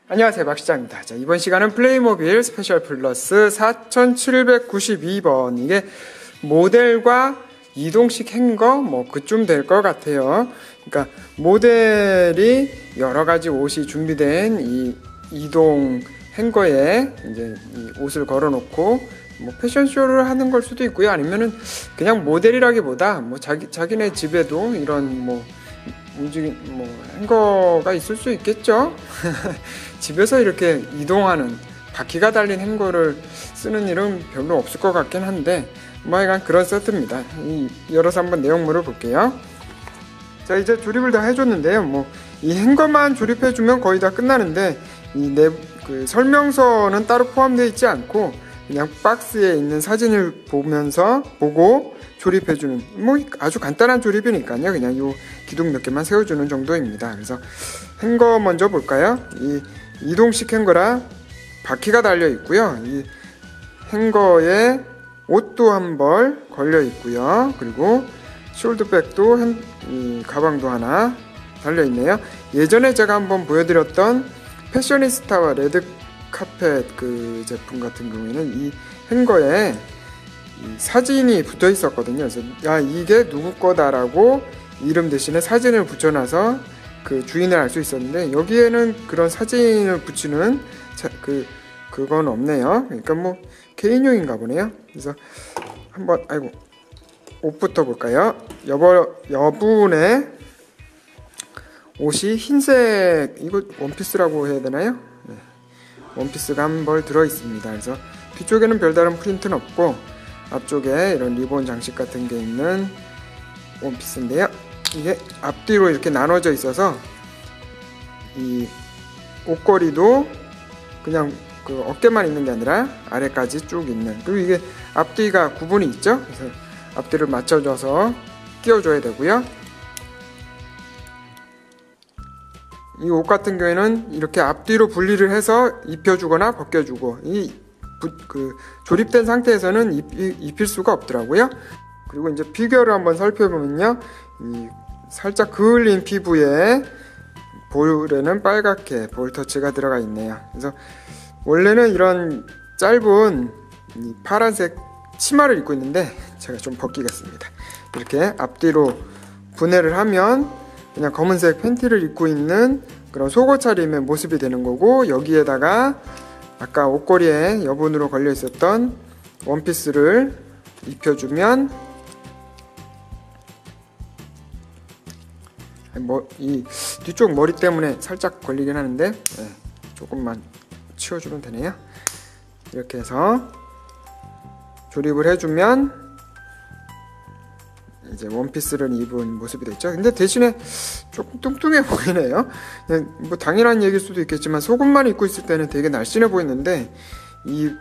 안녕하세요, 박시장입니다. 자, 이번 시간은 플레이모빌 스페셜 플러스 4792번. 이게 모델과 이동식 행거 뭐 그쯤 될 것 같아요. 그러니까 모델이 여러 가지 옷이 준비된 이 이동 행거에 이제 이 옷을 걸어놓고 뭐 패션쇼를 하는 걸 수도 있고요. 아니면은 그냥 모델이라기보다 뭐 자기네 집에도 이런 뭐 행거가 있을 수 있겠죠. 집에서 이렇게 이동하는 바퀴가 달린 행거를 쓰는 일은 별로 없을 것 같긴 한데 뭐 약간 그런 세트입니다. 열어서 한번 내용물을 볼게요. 자, 이제 조립을 다 해줬는데요. 뭐 이 행거만 조립해주면 거의 다 끝나는데 그 설명서는 따로 포함되어 있지 않고 그냥 박스에 있는 사진을 보고 조립해주는 뭐 아주 간단한 조립이니까요. 그냥 요 기둥 몇 개만 세워주는 정도입니다. 그래서 행거 먼저 볼까요? 이 이동식 행거라 바퀴가 달려 있고요. 이 행거에 옷도 한 벌 걸려 있고요. 그리고 숄더백도 이 가방도 하나 달려 있네요. 예전에 제가 한번 보여드렸던 패셔니스타와 레드카펫 그 제품 같은 경우에는 이 행거에 이 사진이 붙어 있었거든요. 그래서 야, 이게 누구 거다라고 이름 대신에 사진을 붙여놔서 그 주인을 알 수 있었는데 여기에는 그런 사진을 붙이는 그건 없네요. 그러니까 뭐 개인용인가 보네요. 그래서 한번 옷부터 볼까요? 여분의 옷이 흰색, 이거 원피스라고 해야 되나요? 네. 원피스가 한 벌 들어있습니다. 그래서 뒤쪽에는 별다른 프린트는 없고 앞쪽에 이런 리본 장식 같은 게 있는 원피스인데요. 이게 앞뒤로 이렇게 나눠져 있어서 이 옷걸이도 그냥 그 어깨만 있는 게 아니라 아래까지 쭉 있는, 그리고 이게 앞뒤가 구분이 있죠. 그래서 앞뒤를 맞춰줘서 끼워줘야 되고요. 이 옷 같은 경우에는 이렇게 앞뒤로 분리를 해서 입혀주거나 벗겨주고, 조립된 상태에서는 입힐 수가 없더라고요. 그리고 이제 비교를 한번 살펴보면요, 이 살짝 그을린 피부에 볼에는 빨갛게 볼터치가 들어가 있네요. 그래서 원래는 이런 짧은 이 파란색 치마를 입고 있는데 제가 좀 벗기겠습니다. 이렇게 앞뒤로 분해를 하면 그냥 검은색 팬티를 입고 있는 그런 속옷 차림의 모습이 되는 거고, 여기에다가 아까 옷걸이에 여분으로 걸려 있었던 원피스를 입혀주면 이 뒤쪽 머리 때문에 살짝 걸리긴 하는데 조금만 치워주면 되네요. 이렇게 해서 조립을 해주면 이제 원피스를 입은 모습이 됐죠. 근데 대신에 조금 뚱뚱해 보이네요. 뭐 당연한 얘기일 수도 있겠지만 속옷만 입고 있을 때는 되게 날씬해 보이는데 이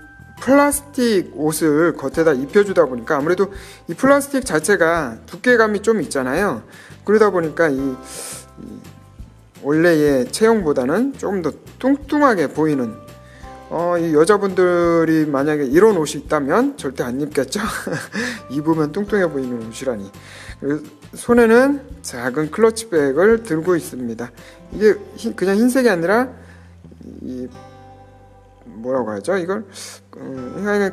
플라스틱 옷을 겉에다 입혀주다 보니까 아무래도 이 플라스틱 자체가 두께감이 좀 있잖아요. 그러다 보니까 이 원래의 체형보다는 조금 더 뚱뚱하게 보이는, 이 여자분들이 만약에 이런 옷이 있다면 절대 안 입겠죠. 입으면 뚱뚱해 보이는 옷이라니. 그리고 손에는 작은 클러치백을 들고 있습니다. 이게 그냥 흰색이 아니라 이 뭐라고 하죠? 이걸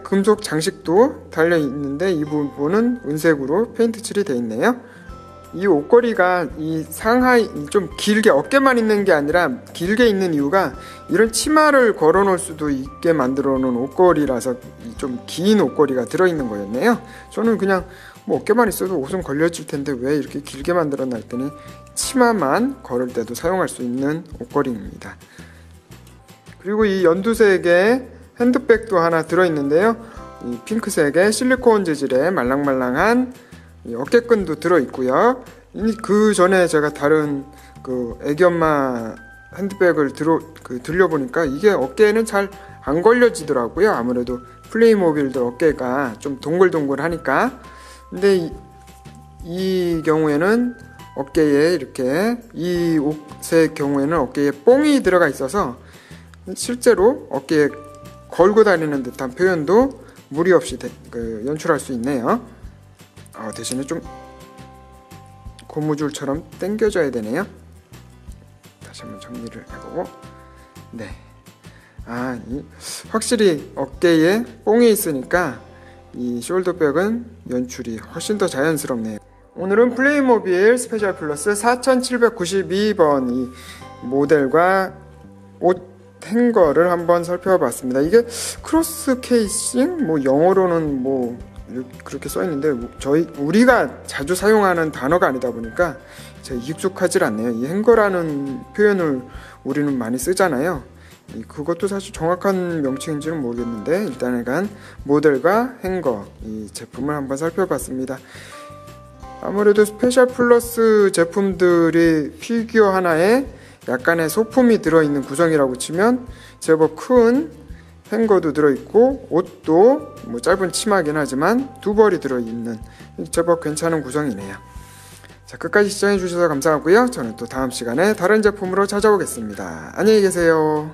금속 장식도 달려 있는데 이 부분은 은색으로 페인트 칠이 되어 있네요. 이 옷걸이가 이 상하이 좀 길게 어깨만 있는 게 아니라 길게 있는 이유가 이런 치마를 걸어 놓을 수도 있게 만들어 놓은 옷걸이라서 좀 긴 옷걸이가 들어있는 거였네요. 저는 그냥 뭐 어깨만 있어도 옷은 걸려질 텐데 왜 이렇게 길게 만들어 놨더니 치마만 걸을 때도 사용할 수 있는 옷걸이입니다. 그리고 이 연두색의 핸드백도 하나 들어있는데요. 이 핑크색의 실리콘 재질의 말랑말랑한 이 어깨끈도 들어있고요. 그 전에 제가 다른 그 애기엄마 핸드백을 들려보니까 이게 어깨에는 잘 안 걸려지더라고요. 아무래도 플레이모빌들 어깨가 좀 동글동글하니까. 근데 이 경우에는 어깨에 이렇게, 이 옷의 경우에는 어깨에 뽕이 들어가 있어서 실제로 어깨에 걸고 다니는 듯한 표현도 무리 없이 연출할 수 있네요. 대신에 좀 고무줄처럼 당겨줘야 되네요. 다시 한번 정리를 해보고, 네. 확실히 어깨에 뽕이 있으니까 이 숄더백은 연출이 훨씬 더 자연스럽네요. 오늘은 플레이모빌 스페셜 플러스 4792번 이 모델과 옷 행거를 한번 살펴봤습니다. 이게 크로스 케이싱, 영어로는 그렇게 써있는데 우리가 자주 사용하는 단어가 아니다 보니까 제가 익숙하질 않네요. 이 행거라는 표현을 우리는 많이 쓰잖아요. 그것도 사실 정확한 명칭인지는 모르겠는데 일단은 모델과 행거 이 제품을 한번 살펴봤습니다. 아무래도 스페셜 플러스 제품들이 피규어 하나에 약간의 소품이 들어있는 구성이라고 치면 제법 큰 행거도 들어있고 옷도 짧은 치마긴 하지만 두 벌이 들어있는 제법 괜찮은 구성이네요. 자, 끝까지 시청해주셔서 감사하고요. 저는 또 다음 시간에 다른 제품으로 찾아오겠습니다. 안녕히 계세요.